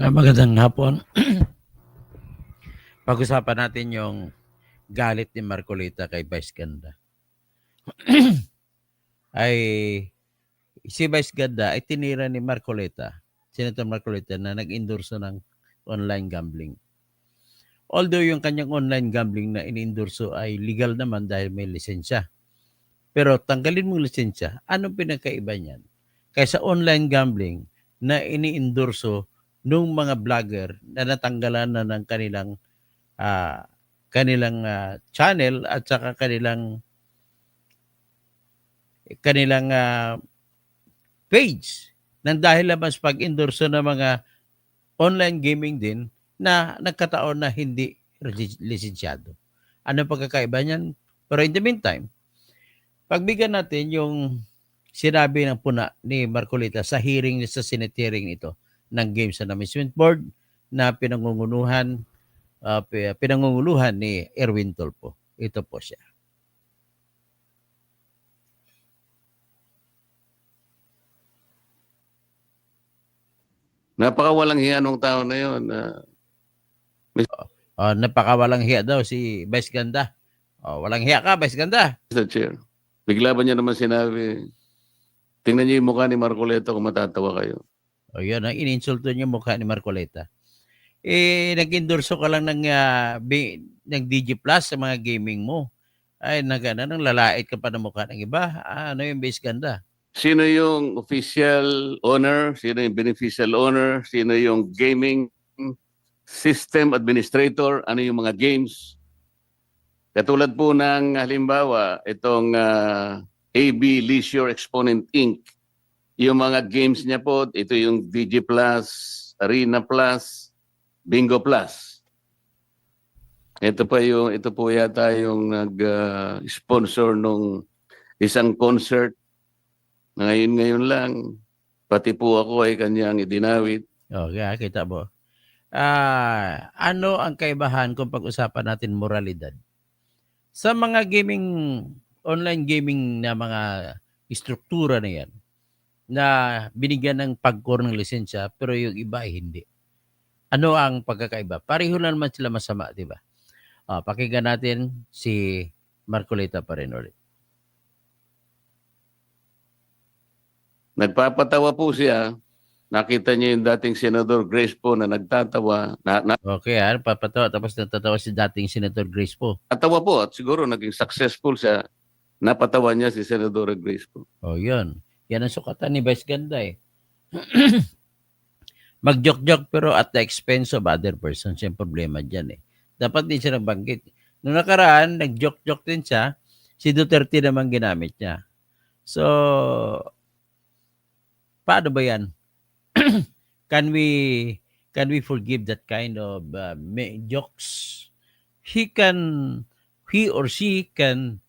Magandang hapon. Pag-usapan natin yung galit ni Marcolita kay Vice Ganda. Ay, si Vice Ganda ay tinira ni Marcolita, Senator Marcolita, na nag-endorso ng online gambling. Although yung kanyang online gambling na in-endorso ay legal naman dahil may lisensya. Pero tanggalin mong lisensya, anong pinagkaiba niyan? Kaysa online gambling na ini-endorso nung mga vlogger na natanggalan na ng ah, kanilang channel at saka kanilang page nang dahil lamang sa pag-endorso ng mga online gaming din na nagkataon na hindi lisensyado. Ano pagkakaiba niyan? Pero in the meantime, pagbigyan natin yung sinabi ng puna ni Marcolita sa hearing sa Senate hearing ito ng Games and Amusement Board na pinangunguluhan ni Erwin Tulfo. Ito po siya. Napakawalang hiya nung tao na yun. Napakawalang hiya daw si Vice Ganda. Walang hiya ka, Vice Ganda. Mr. Chair. Bigla ba niya naman sinabi, tingnan niyo yung mukha ni Marcoleta kung matatawa kayo. Yun, ininsulto niya mukha ni Marcoleta. Nag-endorso ka lang ng DG Plus sa mga gaming mo. Ay, nang lalait ka pa ng mukha ng iba. Ano yung Vice Ganda? Sino yung official owner? Sino yung beneficial owner? Sino yung gaming system administrator? Ano yung mga games? Katulad po ng halimbawa, itong AB Leisure Exponent Inc. Yung mga games niya po, ito yung DG Plus, Arena Plus, Bingo Plus. Ito po yata yung nag-sponsor nung isang concert na ngayon lang, pati po ako ay kanyang idinawit. Okay, kita mo. Ano ang kaibahan kung pag-usapan natin moralidad? Sa mga online gaming na mga istruktura na yan, na binigyan ng pagkor ng lisensya, pero yung iba ay hindi. Ano ang pagkakaiba? Pareho na naman sila masama, di ba? Pakinggan natin si Marcolita pa rin ulit. Nagpapatawa po siya. Nakita niya yung dating Senador Grace po na nagtatawa. Okay, papatawa. Tapos natatawa si dating Senator Grace po. Natawa po at siguro naging successful siya. Napatawa niya si Senador Grace po. Yun. Yan ang sukatan ni Vice Ganda eh. Mag-joke-joke pero at the expense of other persons. Yung problema dyan eh. Dapat din siya nabanggit. Noong nakaraan, nag-joke-joke din siya. Si Duterte naman ginamit niya. So, paano ba yan? Can we forgive that kind of jokes? He or she can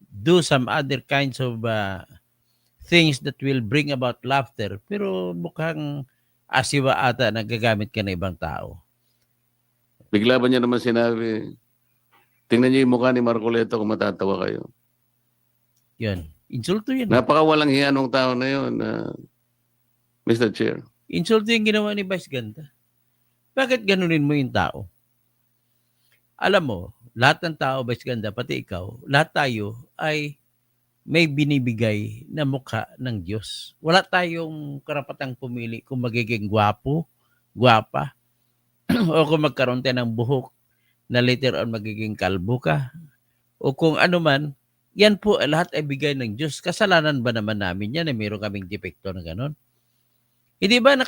do some other kinds of things that will bring about laughter, pero mukhang asiwa ata nagagamit ka ng ibang tao. Bigla ba niya naman sinabi, tingnan niyo yung mukha ni Marcoleta kung matatawa kayo. Yun. Insulto yun. Napakawalang hiya nung tao na yun, Mr. Chair. Insulto yung ginawa ni Vice Ganda. Bakit ganunin mo yung tao? Alam mo, lahat ng tao, Vice Ganda, pati ikaw, lahat tayo ay may binibigay na mukha ng Diyos. Wala tayong karapatang pumili kung magiging gwapo, gwapa, o kung magkaroon tayo ng buhok na later on magiging kalbo ka, o kung ano man, yan po lahat ay bigay ng Diyos. Kasalanan ba naman namin yan na mayroon kaming depekto na gano'n? Hindi ba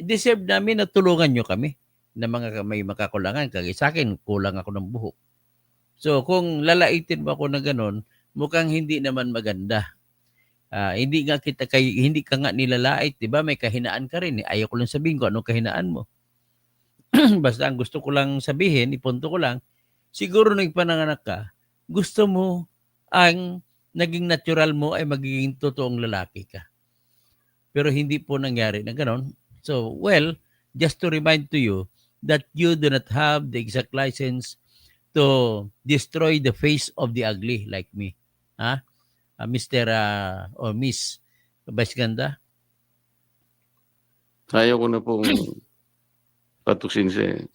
deserve namin na tulungan nyo kami na may makakulangan? Kagaya sa akin, kulang ako ng buhok. So kung lalaitin mo ako na gano'n, mukhang hindi naman maganda. Hindi ka nga nilalait, 'di ba? May kahinaan ka rin. Ayaw ko lang sabihin ko anong kahinaan mo. Basta ang gusto ko lang sabihin, ipunto ko lang, siguro nung pananganak ka, gusto mo ang naging natural mo ay magiging totoong lalaki ka. Pero hindi po nangyari na gano'n. So, well, just to remind to you that you do not have the exact license to destroy the face of the ugly like me. Mr. Or Miss Vice Ganda? Ayaw ko na pong Patuksinse.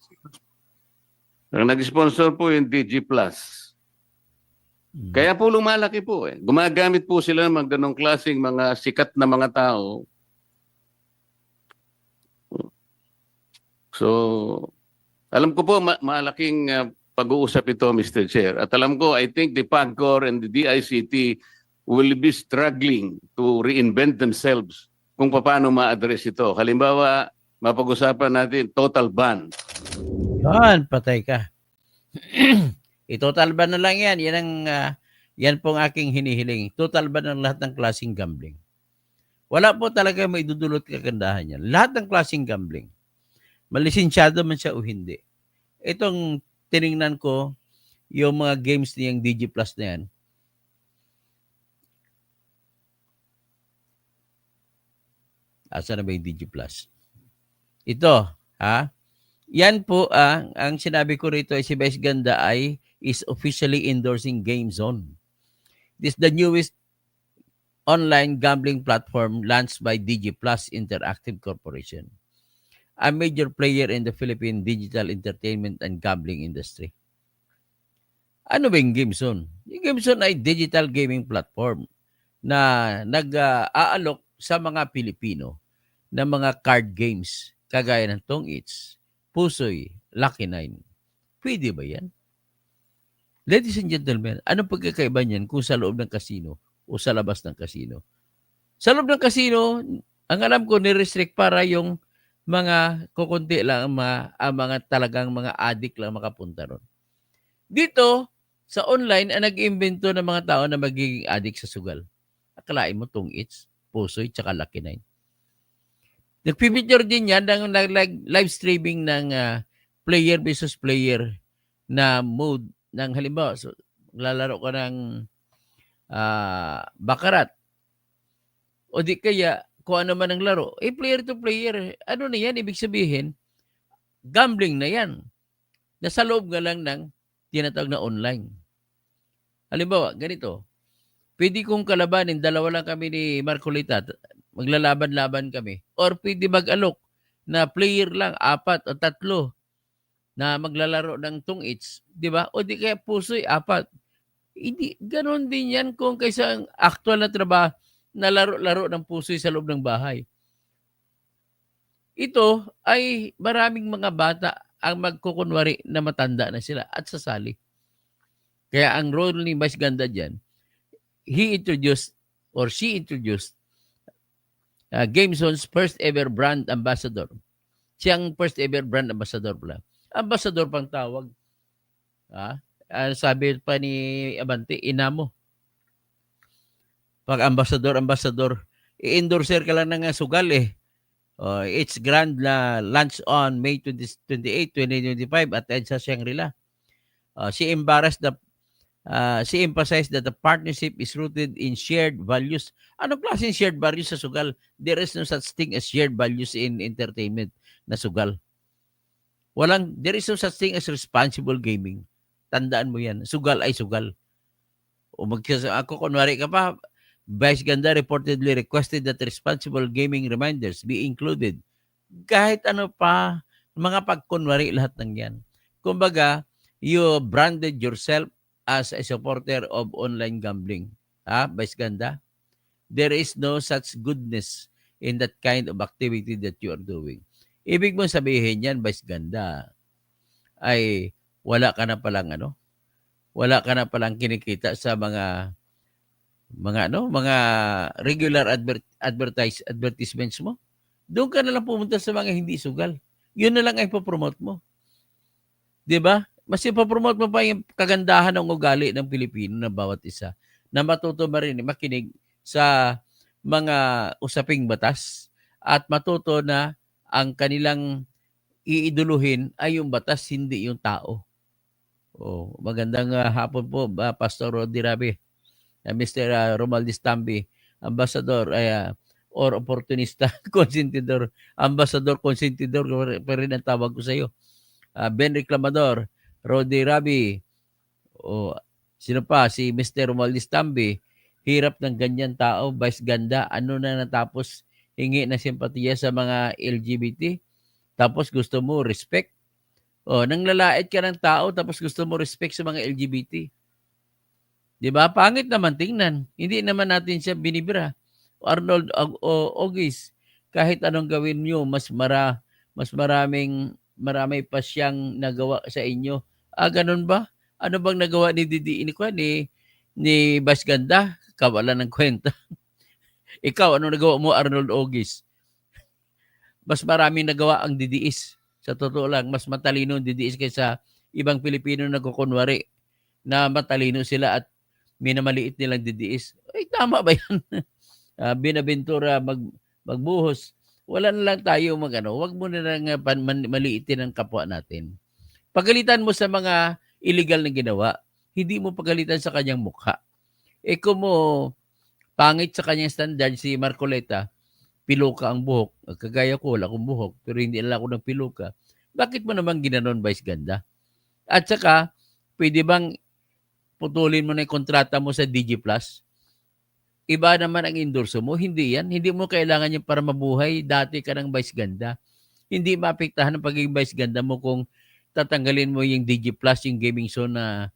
Ang nag-sponsor po yung DG Plus. Kaya po lumalaki po eh. Gumagamit po sila ng mga ganong klaseng mga sikat na mga tao. So, alam ko po malaking pag-uusap ito, Mr. Chair. At alam ko, I think the PAGCOR and the DICT will be struggling to reinvent themselves kung paano ma-address ito. Halimbawa, mapag-usapan natin total ban. Yan, patay ka. I-total ban na lang yan. Yan pong aking hinihiling. Total ban ng lahat ng klaseng gambling. Wala po talaga may dudulot kagandahan yan. Lahat ng klaseng gambling. Malisensyado man siya o hindi. Itong tiningnan ko, yung mga games niyang DG Plus na yan, asa na ba yung DG Plus? Ito, ha? Yan po ang sinabi ko rito ay si Vice Ganda ay is officially endorsing GameZone. This is the newest online gambling platform launched by DG Plus Interactive Corporation, a major player in the Philippine digital entertainment and gambling industry. Ano ba yung GameZone? Yung GameZone ay digital gaming platform na nag-aalok sa mga Pilipino ng mga card games kagaya ng Tong Its, Pusoy, Lucky Nine. Pwede ba yan? Ladies and gentlemen, anong pagkakaiba niyan kung sa loob ng casino o sa labas ng casino? Sa loob ng casino, ang alam ko, ni-restrict para yung mga kukunti lang ang mga talagang mga addict lang makapunta ron. Dito, sa online, ang nag-imbento ng mga tao na magiging addict sa sugal. Akalain mo Tong Its, Pusoy, tsaka Lucky Nine. Nagpipicture din yan ng live streaming ng player versus player na mode ng halimbawa. So, lalaro ka ng baccarat. O di kaya, kung ano man ang laro, player to player. Ano na yan? Ibig sabihin, gambling na yan. Nasa loob nga lang ng tinatawag na online. Halimbawa, ganito. Pwede kong kalabanin, dalawa lang kami ni Marcolita, maglalaban-laban kami. Or pwede mag-alok na player lang, 4 o 3 na maglalaro ng Tong Its, di ba? O di kaya Pusoy, 4. Hindi, ganon din yan kung kaysa ang actual na trabaho na laro-laro ng Pusoy sa loob ng bahay. Ito ay maraming mga bata ang magkukunwari na matanda na sila at sasali. Kaya ang role ni Vice Ganda dyan, he introduced or she introduced GameZone's first ever brand ambassador. Siyang first ever brand ambassador pala. Ambassador pang tawag. Sabi pa ni Abante, ina mo. Pag ambassador, i-endorser ka lang ng sugal eh. It's grand na launch on May 28, 2025 at EDSA Shangri-La. She emphasized that the partnership is rooted in shared values. Anong klaseng shared values sa sugal? There is no such thing as shared values in entertainment na sugal. There is no such thing as responsible gaming. Tandaan mo yan. Sugal ay sugal. Ako, kunwari ka pa, Vice Ganda reportedly requested that responsible gaming reminders be included. Kahit ano pa, mga pagkunwari lahat ng yan. Kumbaga, you branded yourself as a supporter of online gambling. Vice Ganda? There is no such goodness in that kind of activity that you are doing. Ibig mo sabihin yan, Vice Ganda, ay wala ka na palang kinikita sa mga regular advertisements mo. Doon ka na lang pumunta sa mga hindi sugal. Yun na lang ay ipopromote mo. 'Di ba? Mas ipopromote mo pa yung kagandahan ng ugali ng Pilipino na bawat isa na matuto makinig sa mga usaping batas at matuto na ang kanilang iiduluhin ay yung batas, hindi yung tao. Magandang hapon po, Pastor Rodi Rabi, Mr. Romaldis Tambi, Ambassador or Opportunista, Consentidor, Ambassador, Consentidor, pa rin ang tawag ko sa iyo. Ben Reclamador, Rodi Rabi, sino pa? Si Mr. Romaldis Tambi, hirap ng ganyan tao, Vice Ganda, ano na natapos hingi ng simpatiya sa mga LGBT? tapos gusto mo respect. Nanglalait ka ng tao, tapos gusto mo respect sa mga LGBT. Di ba? Pangit naman tingnan. Hindi naman natin siya binibira. Arnold Ogis, kahit anong gawin nyo, mas marami pa siyang nagawa sa inyo. Ganun ba? Ano bang nagawa ni Didi ni Bas Ganda? Kawalan ng kwenta. Ikaw, ano nagawa mo, Arnold Ogis? Mas maraming nagawa ang DDS. Sa totoo lang, mas matalino ang DDS kaysa ibang Pilipino na kukunwari na matalino sila at minamaliit nilang DDS. Ay, tama ba yan? Binaventura magbuhos. Wala na lang tayo wag mo na lang maliitin ang kapwa natin. Pagalitan mo sa mga illegal na ginawa, hindi mo pagalitan sa kanyang mukha. Kung mo pangit sa kanyang standard si Marcoleta, piluka ang buhok. Kagaya ko, wala akong buhok, pero hindi lang ako ng piluka. Bakit mo naman ginanon, Vice Ganda? At saka, pwede bang putulin mo na yung kontrata mo sa DG Plus? Iba naman ang endorso mo. Hindi yan. Hindi mo kailangan yan para mabuhay. Dati ka ng Vice Ganda. Hindi maapektahan ang pagiging Vice Ganda mo kung tatanggalin mo yung DG Plus, yung gaming zone na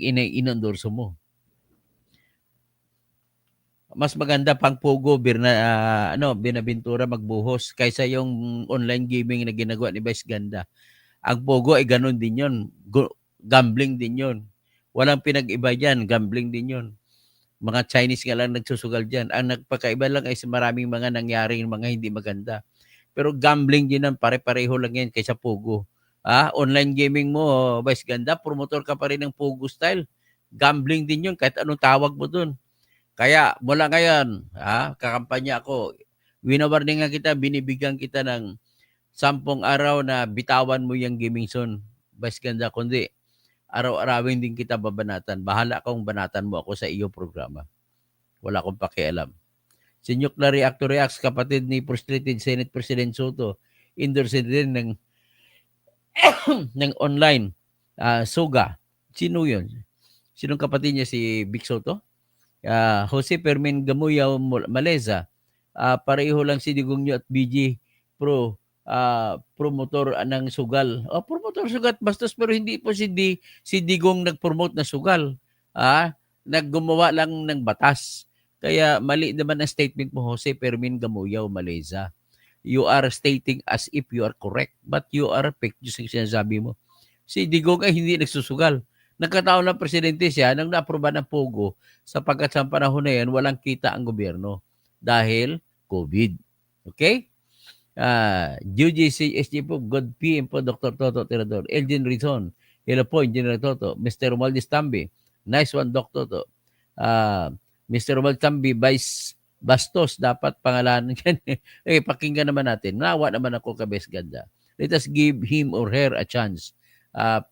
inendorso mo. Mas maganda pang Pogo, Binaventura magbuhos kaysa yung online gaming na ginagawa ni Vice Ganda. Ang Pogo ay ganun din yun. Gambling din yun. Walang pinag-iba dyan. Gambling din yun. Mga Chinese nga lang nagsusugal dyan. Ang nagpakaiba lang ay maraming mga nangyaring mga hindi maganda. Pero gambling din yan. Pare-pareho lang yan kaysa Pogo. Online gaming mo, Vice Ganda, promotor ka pa rin ng Pogo style. Gambling din yun kahit anong tawag mo dun. Kaya mula ngayon, kakampanya ako, winawarning nga kita, binibigyan kita ng 10 araw na bitawan mo yung gaming zone. Vice Ganda, kundi araw-arawin din kita babanatan. Bahala kung banatan mo ako sa iyo programa. Wala akong pakialam. Si Nuclear Reactor Reacts, kapatid ni Frustrated Senate President Soto, endorse din ng online Soga. Sino yun? Sinong kapatid niya, si Vic Soto? Jose Fermin Gamuyaw Maleza, pareho lang si Digongyo at BG Pro, promotor ng sugal. Promotor sugat bastos, pero hindi po si Digong nag-promote na sugal. Naggumawa lang ng batas. Kaya mali naman ang statement mo, Jose Fermin Gamuyaw Maleza. You are stating as if you are correct, but you are fake news yung sinasabi mo. Si Digong ay hindi nagsusugal. Nagkataon lang presidente siya nang na-aproba ng Pogo sapagkat sa panahon na yan, walang kita ang gobyerno dahil COVID. Okay? UGC, SG po, God PM po, Dr. Toto Tirador, Elgin Rizon, hello po, Engineer Toto, Mr. Romualdez Tambi, nice one, Dr. Toto. Mr. Romualdez Tambi, Vice Bastos, dapat pangalanan yan. Pakinggan naman natin. Nawa naman ako ka Vice Ganda. Let us give him or her a chance.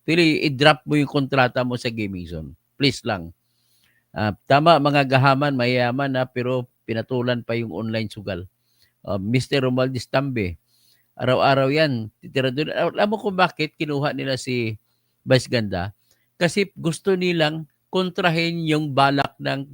Pili, i-drop mo yung kontrata mo sa gaming zone. Please lang. Tama, mga gahaman, mayayaman pero pinatulan pa yung online sugal. Mr. Romualdez Tambe, araw-araw yan. Titira doon. Alam mo kung bakit kinuha nila si Vice Ganda? Kasi gusto nilang kontrahin yung balak ng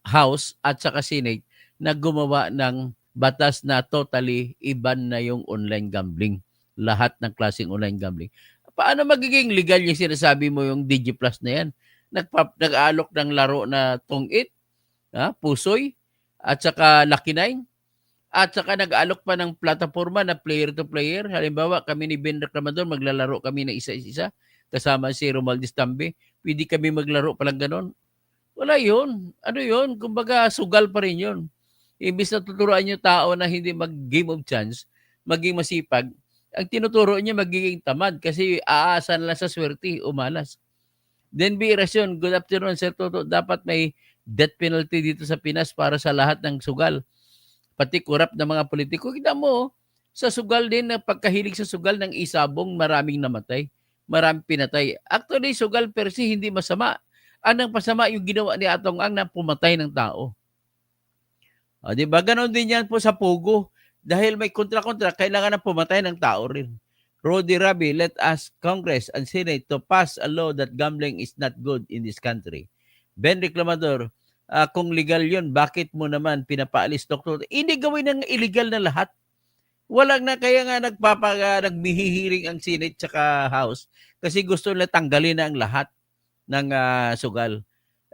House at saka Senate na gumawa ng batas na totally iban na yung online gambling. Lahat ng klaseng online gambling. Paano magiging legal yung sinasabi mo yung DG Plus na yan? Nag-aalok ng laro na tungit, pusoy, at saka Lucky Nine, at saka nag-aalok pa ng plataforma na player-to-player. Halimbawa, kami ni Ben Reclamador, maglalaro kami na isa-isa, kasama si Romualdez Tambe. Pwede kami maglaro palang ganon. Wala yun. Ano yun? Kumbaga, sugal pa rin yun. Imbis na tuturuan yung tao na hindi mag-game of chance, maging masipag, ang tinuturo niya magiging tamad kasi aasan lang sa swerte, umalas. Then Birasyon, good afternoon, Sir Toto. Dapat may death penalty dito sa Pinas para sa lahat ng sugal. Pati kurap ng mga politiko. Kita mo, sa sugal din, na pagkahilig sa sugal ng isabong, maraming namatay. Maraming pinatay. Actually, sugal per se, hindi masama. Anong pasama yung ginawa ni Atong Ang na pumatay ng tao. Diba? Ganon din yan po sa Pogo. Dahil may kontra-kontra, kailangan na pumatay ng tao rin. Rodi Rabi, let us Congress and Senate to pass a law that gambling is not good in this country. Ben Reclamador, kung legal yun, bakit mo naman pinapaalis, Dr.? Hindi gawin ng illegal na lahat. Walang na kaya nga naghihiring ang Senate tsaka House kasi gusto nila tanggalin na ang lahat ng sugal.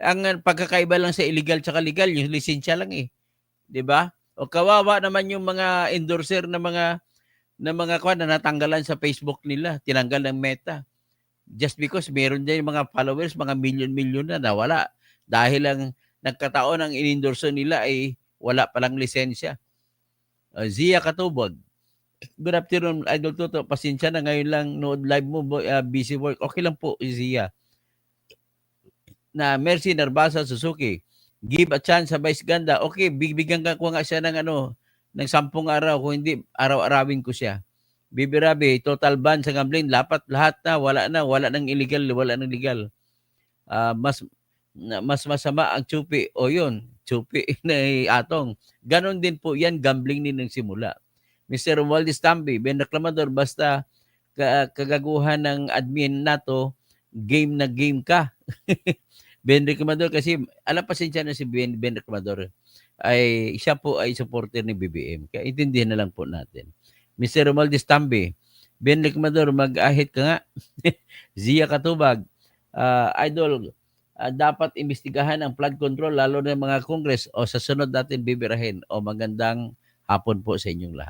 Ang pagkakaiba lang sa illegal tsaka legal, yung lisensya lang eh, 'di ba? O kawawa naman yung mga endorser na mga kuwan na natanggalan sa Facebook nila, tinanggal ng Meta. Just because meron din yung mga followers, mga milyon-milyon na nawala dahil lang nagkataon ang inendorso nila ay wala palang lisensya. Zia Katubag, good afternoon, Idol Toto. Pasensya na ngayon lang nood live mo, busy work. Okay lang po, Zia. Na Mercy Narbasa Suzuki, give a chance sa Vice Ganda. Okay, bibigyan ko nga siya ng 10 araw. Kung hindi, araw-arawin ko siya. Bibi Rabi, total ban sa gambling. Lapat lahat wala nang illegal, wala nang legal. Mas masama ang chupi. O yun, chupi na atong. Ganon din po yan, gambling din ng simula. Mr. Romualdez Tambi, Ben Reklamador, basta kagaguhan ng admin nato, game na game ka. Ben Reklamador kasi, pasensya na si Ben Reklamador, ay siya po ay supporter ni BBM. Kaya intindihan na lang po natin. Mr. Romualdez Tambi, Ben Reklamador, mag-ahit ka nga. Zia Katubag, Idol, dapat imbestigahan ang flood control lalo na mga Congress o sa sunod natin bibirahin. O magandang hapon po sa inyong lahat.